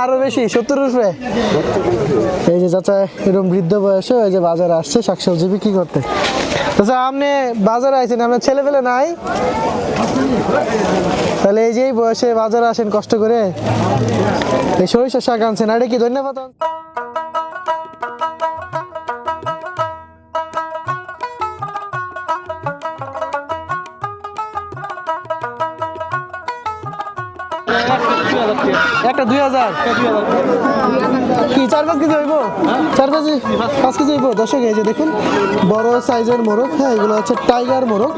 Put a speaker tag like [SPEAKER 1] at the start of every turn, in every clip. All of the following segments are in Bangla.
[SPEAKER 1] আরো বেশি 70 রুপে। এই যে চাচা এরকম বৃদ্ধ বয়সে এই যে বাজারে আসছে শাকসবজি বিক্রি করতে। চাচা আপনি বাজারে আইছেন, আপনার ছেলে পেলে নাই? তাহলে এই যে এই বয়সে বাজারে আসেন কষ্ট করে, এই সরিষার শাক আনছেন, আর কি ধন্যবাদ। একটা 2000 কি 4-5 কেজি হইব? 4-5 কেজি হইব। দর্শক এই যে দেখুন বড় সাইজের মোরগ, হ্যাঁ এগুলো হচ্ছে টাইগার মোরগ।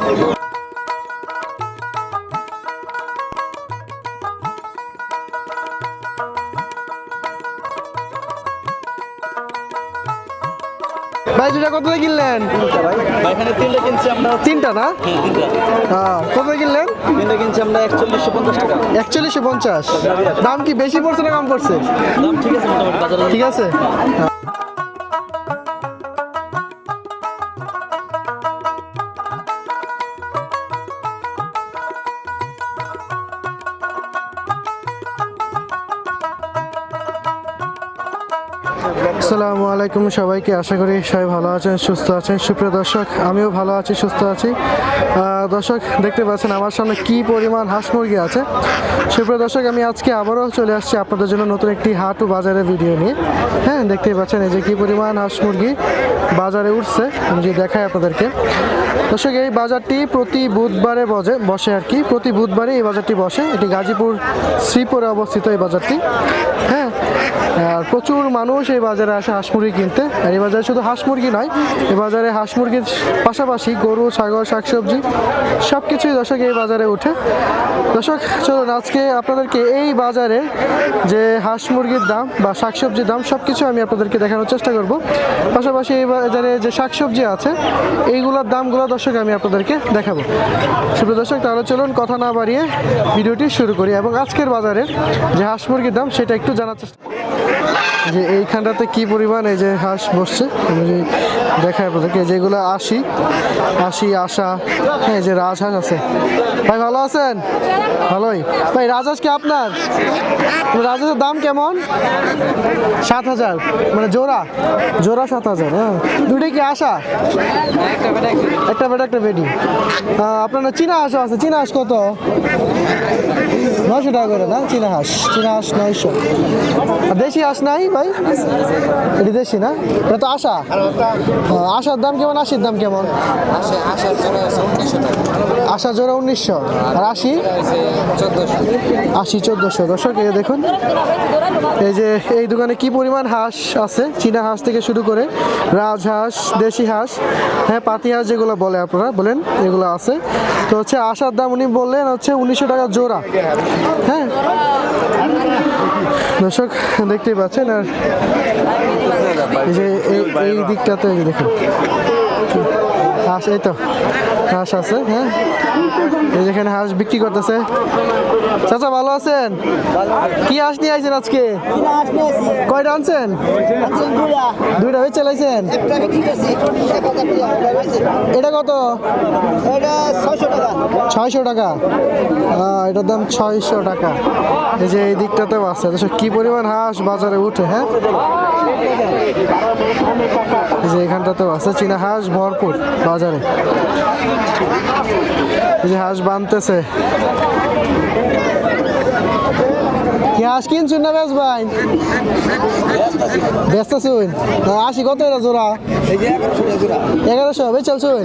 [SPEAKER 1] ভাই দুটা কত দিয়ে কিনলেন?
[SPEAKER 2] এখানে তিনটা কিনছি আমরা।
[SPEAKER 1] তিনটা না? হ্যাঁ কত দিয়ে কিনলেন?
[SPEAKER 2] তিনটা কিনছি আমরা 4150 টাকা।
[SPEAKER 1] 4150। দাম কি বেশি পড়ছে না কম পড়ছে?
[SPEAKER 2] দাম ঠিক আছে মোটামুটি বাজারে।
[SPEAKER 1] ঠিক আছে। আসসালামু আলাইকুম সবাইকে, আশা করি সবাই ভালো আছেন, সুস্থ আছেন। সুপ্রিয় দর্শক, আমিও ভালো আছি, সুস্থ আছি। দর্শক দেখতে পাচ্ছেন আমার সামনে কি পরিমাণ হাঁস মুরগি আছে। সুপ্রিয় দর্শক, আমি আজকে আবারও চলে আসছি আপনাদের জন্য নতুন একটি হাট ও বাজারের ভিডিও নিয়ে। হ্যাঁ দেখতেই পাচ্ছেন এই যে কি পরিমাণ হাঁস মুরগি বাজারে উঠছে, আমি যে দেখাই আপনাদেরকে। দর্শক এই বাজারটি প্রতি বুধবারে বসে আর কি, প্রতি বুধবারে এই বাজারটি বসে। এটি গাজীপুর শ্রীপুরে অবস্থিত এই বাজারটি। হ্যাঁ আর প্রচুর মানুষ এই বাজারে আসে হাঁস মুরগি কিনতে। আর এই বাজারে শুধু হাঁস মুরগি নয়, এই বাজারে হাঁস মুরগির পাশাপাশি গরু, ছাগল, শাকসবজি সব কিছুই দর্শক এই বাজারে উঠে। দর্শক চলুন আজকে আপনাদেরকে এই বাজারে যে হাঁস মুরগির দাম বা শাকসবজির দাম সব কিছু আমি আপনাদেরকে দেখানোর চেষ্টা করব। পাশাপাশি এই বাজারে যে শাকসবজি আছে এইগুলোর দামগুলো দর্শক আমি আপনাদেরকে দেখাবো। সুপ্রিয় দর্শক, তাহলে চলুন কথা না বাড়িয়ে ভিডিওটি শুরু করি এবং আজকের বাজারে যে হাঁস মুরগির দাম সেটা একটু জানার চেষ্টা যে এইখানটাতে কি পরিমাণ এই যে হাঁস বসছে আমি যে দেখাই আপনাদেরকে। যেগুলো 80, আশা, হ্যাঁ যে রাজহাঁস আছে। ভাই ভালো আছেন? ভালোই। ভাই রাজহাঁস কি আপনার? রাজহাঁসের দাম কেমন? 7000 মানে জোড়া 7000। হ্যাঁ দুটোই কি আশা? একটা বেটা একটা বেডি। আপনার চীনা হাঁসও আছে। চীনা হাঁস কত? 900 টাকা করে না? চীনা হাঁস 900। আর দেশি হাঁস নাই ভাই? এটি দেশি না? এটা তো আশা। আশার দাম কেমন? আশির দাম কেমন? আশা জোড়া 1900। আর 80 1400। দর্শক এই দেখুন এই যে এই দোকানে কি পরিমাণ হাঁস আছে, চীনা হাঁস থেকে শুরু করে রাজহাঁস, দেশি হাঁস, হ্যাঁ পাতি হাঁস যেগুলো বলে আপনারা বলেন, এগুলো আছে। তো হচ্ছে আশার দাম উনি বললেন হচ্ছে 1900 টাকা জোড়া। হ্যাঁ দর্শক দেখতেই পাচ্ছেন। আর এই যে এই দিকটাতে দেখুন হাঁস, এই তো হাঁস আছে। হ্যাঁ এই যেখানে হাঁস বিক্রি করতেছে। চাচা ভালো আছেন? কি হাঁস নিয়ে আইছেন আজকে? কয়টা আনছেন? দুইটা হয়ে চালাইছেন। এটা কত? 600 টাকা। এটার দাম 600 টাকা। এই যে এই দিকটাতেও আছে। কি পরিমাণ হাঁস বাজারে উঠে। হ্যাঁ এই যে এখানটাতেও আছে চীনা হাঁস ভরপুর বাজারে। এই যে হাঁস বানতেছে। কি হাঁস কিনছুন না বেশ ভাই? ব্যস্ত শুন 80 কত এটা জোড়া? 1100 বেচালছুন।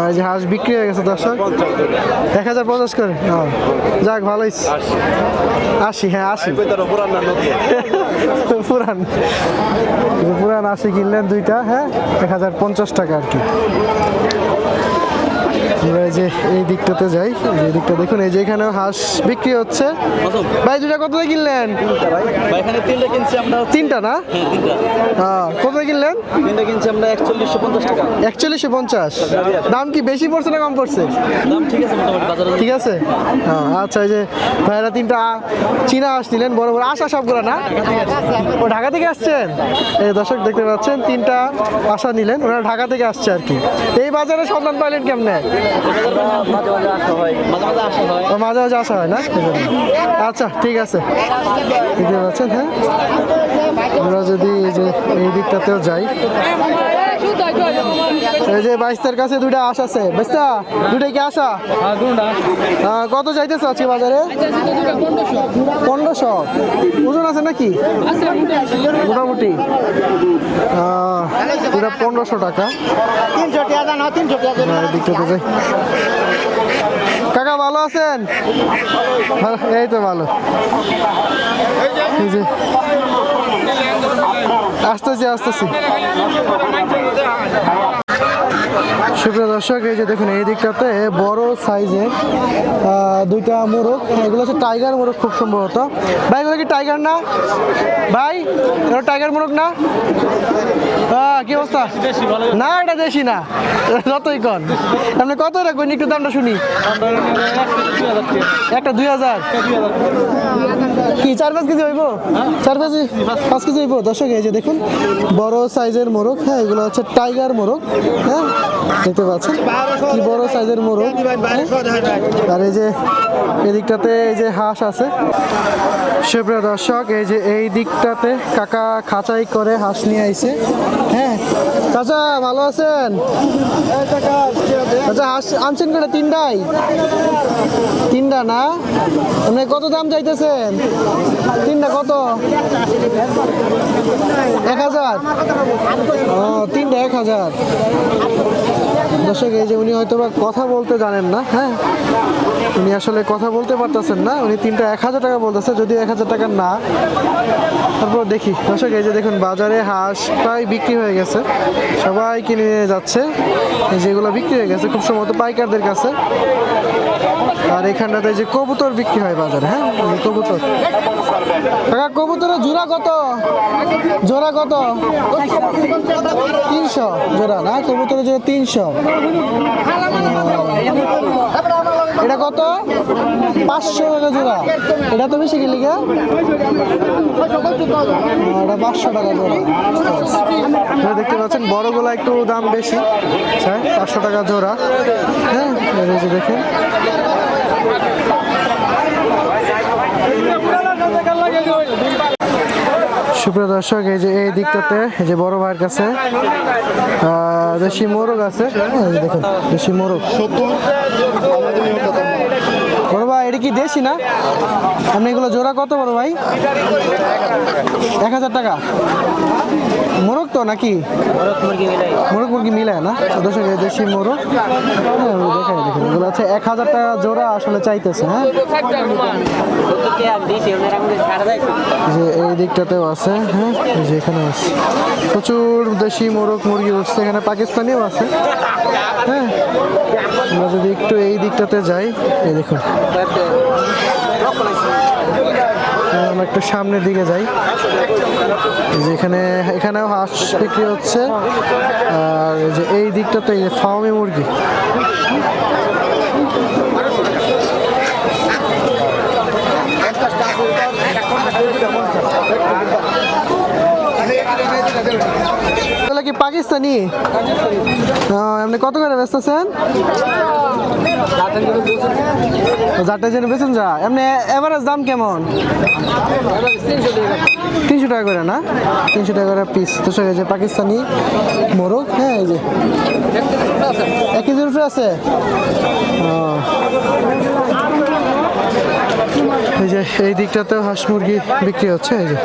[SPEAKER 1] এই যে হাঁস বিক্রি হয়ে গেছে দর্শক 1050 করে। যাক ভালোই। 80, হ্যাঁ 80 পুরান 80 কিনলেন দুইটা। হ্যাঁ 1050 টাকা আর কি। যে এই দিকটাতে যাই, এই দিকটা দেখুন এই যে এখানে হাঁস বিক্রি হচ্ছে। ভাই দুটা কত দিয়ে কিনলেন?
[SPEAKER 2] এখানে তিনটা কিনছি আমরা। তিনটা
[SPEAKER 1] না? হ্যাঁ কত দিয়ে কিনলেন?
[SPEAKER 2] তিনটা কিনছি আমরা 4150 টাকা।
[SPEAKER 1] 4150। দাম কি বেশি পড়ছে না কম পড়ছে?
[SPEAKER 2] দাম ঠিক আছে মোটামুটি বাজারে।
[SPEAKER 1] ঠিক আছে। হ্যাঁ আচ্ছা এই যে ভাইরা তিনটা চীনা হাঁস নিলেন, বড় বড় আশা সবগুলো না? ও ঢাকা থেকে আসছেন? এই দর্শক দেখতে পাচ্ছেন তিনটা আশা নিলেন, ওরা ঢাকা থেকে আসছে আর কি। এই বাজারে সন্ধান পাইলেন কেমনে?
[SPEAKER 2] মাঝে মাঝে আসা হয়, মাঝে মাঝে আসা হয়।
[SPEAKER 1] ও, মাঝে মাঝে আসা হয় না এই জন্য। আচ্ছা ঠিক আছে, বুঝতে পারছেন। হ্যাঁ, আমরা যদি এই দিকটাতেও যাই, এই যে বাইস্তার কাছে দুইটা আশ আছে। বাইস্তা, দুইটাই কি আসা? কত যাইতেছে আজকে বাজারে? 1500। ওজন আছে নাকি? মোটামুটি পুরো 1500 টাকা।
[SPEAKER 3] 300 টাকা দাও, 300 টাকা দাও।
[SPEAKER 1] দিকটাতে যাই। কাকা ভালো আছেন? এই তো ভালো। এই যে আসতেছি। সুপ্রিয় দর্শক, এই যে দেখুন এই দিকটাতে বড় সাইজের দুইটা মোরগ। এগুলো হচ্ছে টাইগার মোরগ খুব সম্ভবত। ভাই এগুলো কি টাইগার না ভাই? এগুলো টাইগার মোরগ না? কি অবস্থা? না, এটা দেশি না, যতই কন। আপনি কত রাখবেন একটু দামটা শুনি। একটা 2000। কি 4-5 কেজি হইব? 4-5 কেজি হইব। দর্শক এই যে দেখুন বড় সাইজের মোরগ। হ্যাঁ, এগুলো হচ্ছে টাইগার মোরগ। হ্যাঁ, দেখতে পাচ্ছেন কি বড় সাইজের মোরগ। আর এই যে এদিকটাতে এই যে হাঁস আছে। সুপ্রিয় দর্শক, এই যে এই দিকটাতে কাকা খাঁচাই করে হাঁস নিয়ে আইছে। হ্যাঁ চাচা ভালো আছেন? আচ্ছা, হাঁস আনছেন করে তিনটা না? আপনি কত দাম চাইতেছেন? তিনটা কত? 1000। ও, তিনটা 1000। দর্শক এই যে উনি হয়তো বা কথা বলতে জানেন না। হ্যাঁ, উনি আসলে কথা বলতে পারতেছেন না। উনি তিনটা 1000 টাকা বলতেছে, যদিও 1000 টাকা না। তারপর দেখি দর্শক, এই যে দেখুন বাজারে হাঁস প্রায় বিক্রি হয়ে গেছে, সবাই কিনে নিয়ে যাচ্ছে। যেগুলো বিক্রি হয়ে গেছে খুব সম্ভবত পাইকারদের কাছে। আর এখানটাতে যে কবুতর বিক্রি হয় বাজারে। হ্যাঁ, এই কবুতর। কাকা কবুতরের জোড়া কত? 300 জোড়া না? কবুতরের জোড়া 300। এটা কত? 500 টাকা জোড়া। এটা তো বেশি গেলি গা? এটা 500 টাকা জোড়া। দেখতে পাচ্ছেন বড়গুলা একটু দাম বেশি, 500 টাকা জোড়া। হ্যাঁ, এই যে দেখেন। সুপ্রিয় দর্শক, এই যে এই দিকটাতে এই যে বড় ভাইয়ের কাছে দেশি মোরগ আছে। এই যে দেখুন দেশি মোরগ। বড় ভাই এটা কি দেশি না? আপনি এগুলো জোড়া কত বড় ভাই? 1000 টাকা মোরগ তো নাকি? মোরগ মুরগি মিলায় না? দর্শক এই দেশি মোরগ। হ্যাঁ, দেখাই দেখুন এগুলো আছে 1000 টাকা জোড়া আসলে চাইতেছে। হ্যাঁ, যে এই দিকটাতেও আছে। হ্যাঁ, এই যে এখানে আছে প্রচুর দেশি মোরগ মুরগি উঠছে। এখানে পাকিস্তানিও আছে। হ্যাঁ, আমরা যদি একটু এই দিকটাতে যাই, এই দেখুন আমরা একটু সামনের দিকে যাই। যে এখানেও হাঁস বিক্রি হচ্ছে। আর এই যে এই দিকটাতে এই যে ফার্মি মুরগি। তাহলে কি পাকিস্তানি? আপনি কত করে ব্যস্ত আছেন? যারটা জেনে বেছেন যা। এমনি এভারেজ দাম কেমন? 300 টাকা করে না? 300 টাকা করে পিস। তো এই যে পাকিস্তানি মোরগ। হ্যাঁ, এই যে 1 কেজির উপরে আছে। এই যে এই দিকটাতেও হাঁস মুরগি বিক্রি হচ্ছে। এই যে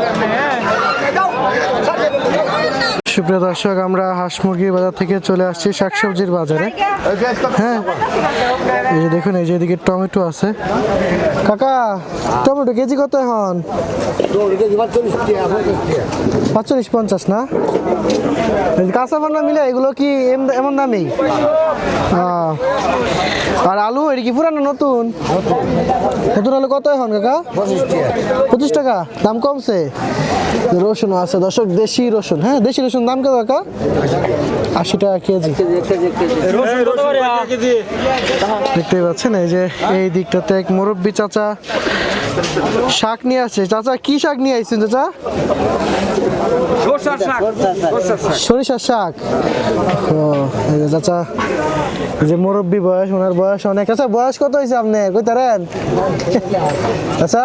[SPEAKER 1] সুপ্রিয় দর্শক, আমরা হাঁস মুরগির বাজার থেকে চলে আসছি শাকসবজির বাজারে। হ্যাঁ, এই যে দেখুন এই যে এদিকে টমেটো আছে। কাকা টমেটো কেজি কত এখন? 45-50 না? কাঁচা পান্না মিলে এগুলো কি এমন দামেই? আর আলু এটা কি পুরানো নতুন? নতুন আলু কত এখন কাকা? 25 টাকা। দাম কমছে। রসুন আছে দর্শক, দেশি রসুন। হ্যাঁ, দেশি রসুন দাম কত কাকা? 80 টাকা কেজি। দেখতেই পাচ্ছেন এই যে এই দিকটাতে এক মুরব্বি চাচা শাক নিয়ে আসছে। চাচা কি শাক নিয়ে আসছেন চাচা? সরিষার শাক। ও এই যে চাচা, এই যে মুরব্বী বয়স, ওনার বয়স অনেক। আচ্ছা বয়স কত হয়েছে আপনার, কই তারেন? আচ্ছা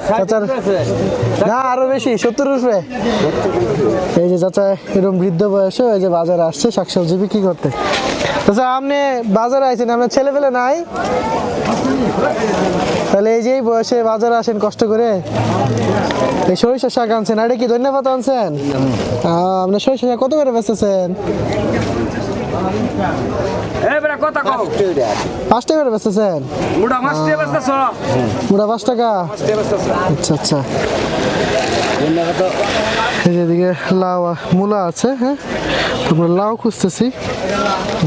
[SPEAKER 1] চাচার না আরো বেশি, 70 উপরে। এই যে চাচা এরকম বৃদ্ধ বয়সে এই যে বাজারে আসছে শাকসবজি বিক্রি করতে। আচ্ছা আপনি বাজারে আইছেন, আপনার ছেলে পেলে নাই? তাহলে এই যে এই বয়সে বাজারে আসেন কষ্ট করে, এই সরিষার শাক আনছেন, আর এটা কি ধন্যবাদ আনছেন? আপনার সরিষার শাক কত করে বেচতেছেন? 5 টাকা করে বেচতেছেন? মুড়া 5 টাকা। আচ্ছা আচ্ছা। এই যে এদিকে লাউ মূলা আছে, হ্যাঁ তারপরে লাউ খুঁজতেছি,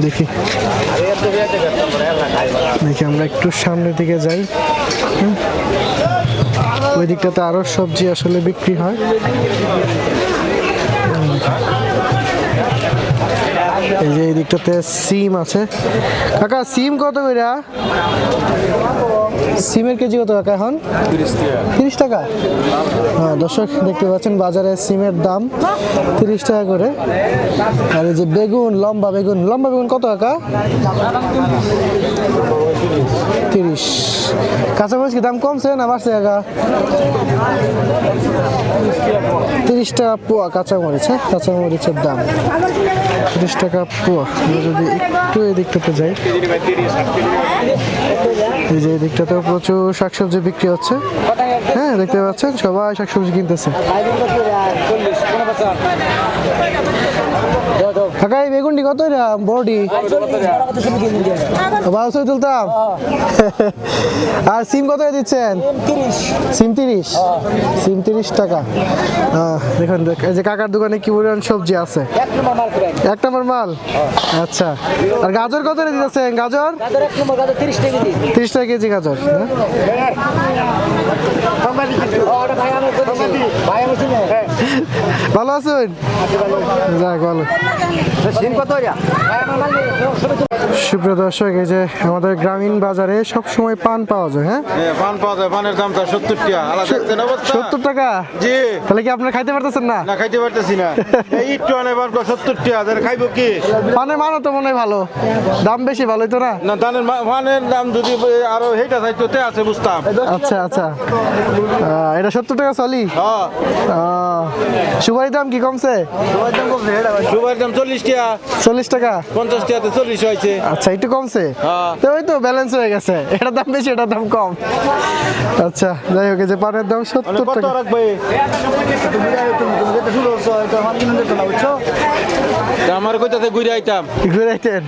[SPEAKER 1] দেখি দেখি আমরা একটু সামনের দিকে যাই। ওই দিকটাতে আরো সবজি আসলে বিক্রি হয়। এই যে এই দিকটাতে সিম আছে। কাকা সিম কত কইরা? সিমের কেজি কত কাকা এখন? 30 টাকা। হ্যাঁ দর্শক দেখতে পাচ্ছেন বাজারে সিমের দাম 30 টাকা করে। আর এই যে বেগুন, লম্বা বেগুন কত কাকা? 30। কাঁচামরিচ কি দাম কমছে না বাড়ছে কাকা? 30 টাকা পোয়া কাঁচামরিচ। হ্যাঁ কাঁচামরিচের দাম 30 টাকা পোয়া। আমরা যদি একটু এই দিকটাতে যাই, এই যে এই দিকটাতেও প্রচুর শাকসবজি বিক্রি হচ্ছে। হ্যাঁ দেখতে পাচ্ছেন সবাই শাকসবজি কিনতেছে। কাকা এই বেগুনটি কত বড়ি? 1200 তুলতাম। আর সিম কত দিচ্ছেন? সিম 30। সিম 30 টাকা। দেখুন এই যে কাকার দোকানে কি পরিমাণ সবজি আছে, 1 নম্বর মাল। আচ্ছা আর গাজর কত দিতেছেন? গাজর 30 টাকা কেজি গাজর। ভালো আছেন? যাক ভালো। সুপ্রিয় দর্শক, এই যে আমাদের গ্রামীণ বাজারে সব সময় পান পাওয়া যায়। হ্যাঁ
[SPEAKER 4] পান পাওয়া যায়, পানের দাম তো 70 টাকা। আলাদা দেখছেন অবস্থা?
[SPEAKER 1] 70 টাকা?
[SPEAKER 4] জি।
[SPEAKER 1] তাহলে কি আপনারা খাইতে পারতেছেন না?
[SPEAKER 4] না খাইতে পারতেছি না। এই একটু আনে পান 70 টাকা, তাহলে খাইবো কি?
[SPEAKER 1] পানের মানও তো মনে হয় ভালো, দাম বেশি ভালোই তো না?
[SPEAKER 4] না পানের দাম যদি আরো হেটা চাইতো তে আছে বুঝতাম।
[SPEAKER 1] আচ্ছা আচ্ছা। এটা 70 টাকা চলি।
[SPEAKER 4] হ্যাঁ
[SPEAKER 1] সুপারির দাম কি কমছে?
[SPEAKER 4] সুপারির দাম 40 টাকা।
[SPEAKER 1] 40 টাকা?
[SPEAKER 4] 50 টাকাতে 40 হয়েছে।
[SPEAKER 1] আচ্ছা একটু কমছে।
[SPEAKER 4] হ্যাঁ।
[SPEAKER 1] তো ওই তো ব্যালেন্স হয়ে গেছে, এটার দাম বেশি এটার দাম কম। আচ্ছা যাই হোক, এই যে পানের দাম 70
[SPEAKER 4] কত
[SPEAKER 1] টাকা।
[SPEAKER 4] রাখবে? আমার কইতাতে ঘুরে আইতাম।
[SPEAKER 1] ঘুরে আইতেন?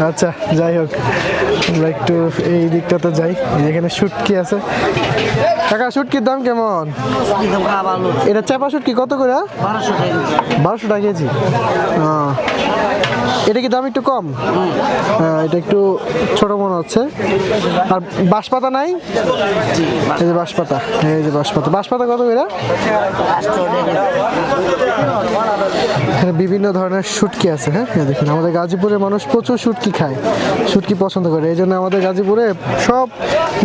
[SPEAKER 1] আচ্ছা যাই হোক, আমরা একটু এই দিকটাতে যাই। এখানে শুটকি আছে। কাকা শুটকির দাম কেমন? এটা চাপা শুটকি কত করে? 1200 টাকা কেজি। এটা কি দাম একটু কম? হ্যাঁ এটা একটু ছোট মনে হচ্ছে। আর বাঁশপাতা নাই? এই যে বাঁশপাতা, এই যে বাঁশপাতা কত করে? এখানে বিভিন্ন ধরনের শুটকি আছে। হ্যাঁ দেখুন আমাদের গাজীপুরের মানুষ প্রচুর শুটকি খায়, শুটকি পছন্দ করে, এই জন্য আমাদের গাজীপুরে সব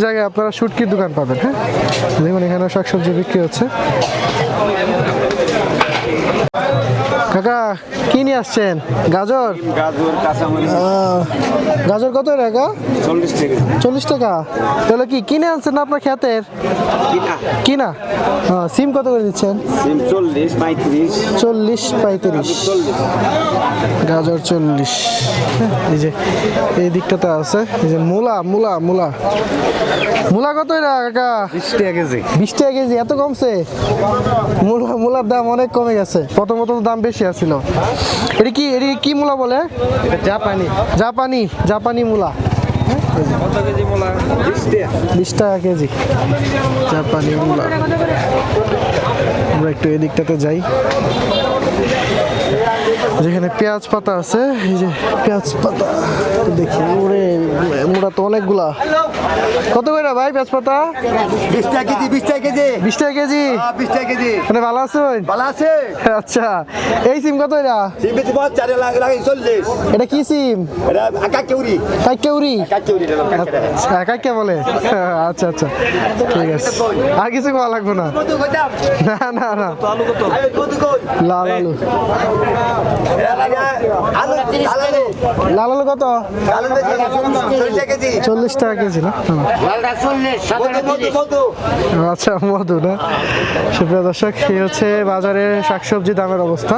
[SPEAKER 1] জায়গায় আপনারা শুটকির দোকান পাবেন। হ্যাঁ দেখুন এখানে শাকসবজি বিক্রি হচ্ছে। কাকা কি নিয়ে আসছেন? গাজর? গাজর কত টাকা? 40 টাকা। তাহলে কি কিনে আনছেন না আপনার ক্ষেতের? কিনা। সিম কত করে দিচ্ছেন? 40 35। গাজর 40। এই যে এই দিকটাতে আছে এই যে মূলা কত এটা কাকা? 20 টাকা কেজি। 20 টাকা কেজি? এত কমছে? মূলার দাম অনেক কমে গেছে, প্রথমত দাম বেশি আছিল। এটা কি মূলা বলে? জাপানি মূলা। 20 টাকা কেজি জাপানি মূলা। আমরা একটু এই দিকটাতে যাই। যেখানে পেঁয়াজ পাতা আছে, এই যে পেঁয়াজ পাতা দেখি ওরে মোটা তো অনেকগুলা। কত করে ভাই পেঁয়াজ পাতা?
[SPEAKER 3] 20 টাকা কেজি 20 টাকা কেজি
[SPEAKER 1] 20 টাকা কেজি।
[SPEAKER 3] 20 টাকা কেজি
[SPEAKER 1] মানে ভালো আছেন?
[SPEAKER 3] ভালো আছে
[SPEAKER 1] আচ্ছা, এই সিম কত এটা?
[SPEAKER 3] সিবিতে 4 লাখ 40
[SPEAKER 1] এটা কি সিম?
[SPEAKER 3] এটা কাকেউরি
[SPEAKER 1] কাইকেউরি।
[SPEAKER 3] কাকেউরি
[SPEAKER 1] আচ্ছা, কাইকে বলে? আচ্ছা আচ্ছা, ঠিক আছে, আর কিছু খাওয়া লাগবে না।
[SPEAKER 3] কত কইতাম
[SPEAKER 1] না না না,
[SPEAKER 3] আলু কত
[SPEAKER 1] লাল আলু।
[SPEAKER 3] আলু আলু
[SPEAKER 1] লাল আলু কত?
[SPEAKER 3] আলু 40 টাকা কেজি
[SPEAKER 1] 40 টাকা কেজি না?
[SPEAKER 3] লালটা 40 মধু
[SPEAKER 1] আচ্ছা, মধু না? সুপ্রিয় দর্শক, এই হচ্ছে বাজারে শাকসবজি দামের অবস্থা।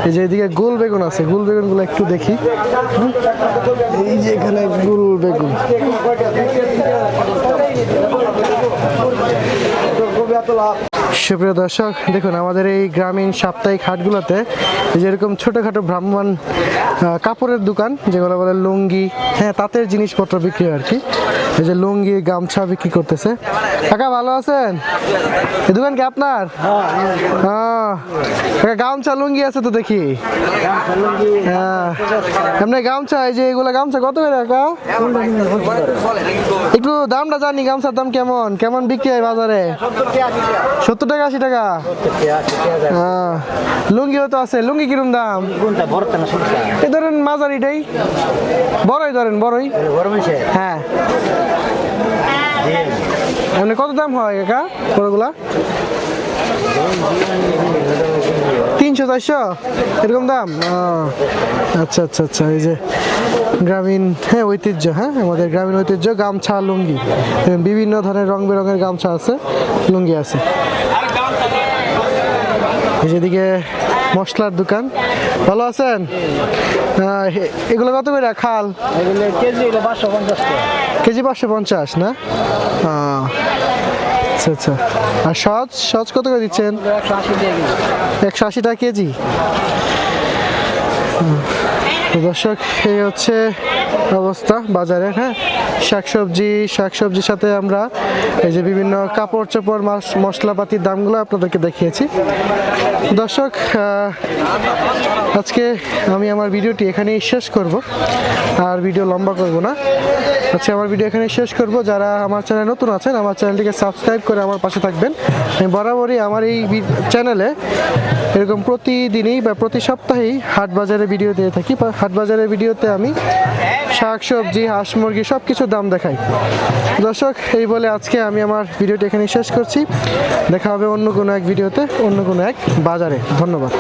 [SPEAKER 1] এই যে এদিকে গোল বেগুন আছে, গোল বেগুনগুলো একটু দেখি। এই যে এখানে গোল বেগুন, সুপ্রিয় দর্শক দেখুন, আমাদের এই গ্রামীণ সাপ্তাহিক হাটগুলোতে এই যে এরকম ছোটোখাটো ভ্রাম্যমান কাপড়ের দোকান, যেগুলো বলে লুঙ্গি, হ্যাঁ তাঁতের জিনিসপত্র বিক্রি হয় আর কি। এই যে লুঙ্গি গামছা বিক্রি করতেছে। কাকা ভালো আছেন? এই দোকান কি আপনার? হ্যাঁ, কাকা গামছা লুঙ্গি আছে তো দেখি। হ্যাঁ, এমনি গামছা, এই যে এগুলো গামছা কত করে কাকা? একটু দামটা জানি, গামছার দাম কেমন কেমন বিক্রি হয় বাজারে? 70 টাকা 80 টাকা। হ্যাঁ, লুঙ্গিও তো আছে, লুঙ্গি কিরম দাম? এই ধরেন মাঝারিটাই, বড়ই ধরেন, বড়ই। হ্যাঁ, মানে কত দাম হয় কাকা বড়গুলা? 300 400 এরকম দাম? আচ্ছা আচ্ছা আচ্ছা, এই যে গ্রামীণ, হ্যাঁ ঐতিহ্য, হ্যাঁ আমাদের গ্রামীণ ঐতিহ্য গামছা লুঙ্গি, বিভিন্ন ধরনের রং বেরঙের গামছা আছে, লুঙ্গি আছে। এই যেদিকে মশলার দোকান। ভালো আছেন? এগুলো কত করে খাল?
[SPEAKER 3] কেজি 550 টাকা
[SPEAKER 1] কেজি 550 না? আচ্ছা আচ্ছা, আর সজ সজ কত করে দিচ্ছেন? 180 টাকা কেজি। দর্শক, এই হচ্ছে অবস্থা বাজারে। হ্যাঁ, শাকসবজির সাথে আমরা এই যে বিভিন্ন কাপড় চোপড় মশলাপাতির দামগুলো আপনাদেরকে দেখিয়েছি। দর্শক, আজকে আমি আমার ভিডিওটি এখানেই শেষ করব, আর ভিডিও লম্বা করব না। আচ্ছা, আমার ভিডিও এখানে শেষ করব। যারা আমার চ্যানেলে নতুন আছেন, আমার চ্যানেলটিকে সাবস্ক্রাইব করে আমার পাশে থাকবেন। আমি বরাবরই আমার এই চ্যানেলে এরকম প্রতিদিনই বা প্রতি সপ্তাহেই হাট বাজারে ভিডিও দিয়ে থাকি। হাট বাজারের ভিডিওতে আমি শাকসবজি, হাঁস মুরগি সব কিছুর দাম দেখাই। দর্শক, এই বলে আজকে আমি আমার ভিডিওটি এখানে শেষ করছি। দেখা হবে অন্য কোনো এক ভিডিওতে, অন্য কোনো এক বাজারে। ধন্যবাদ।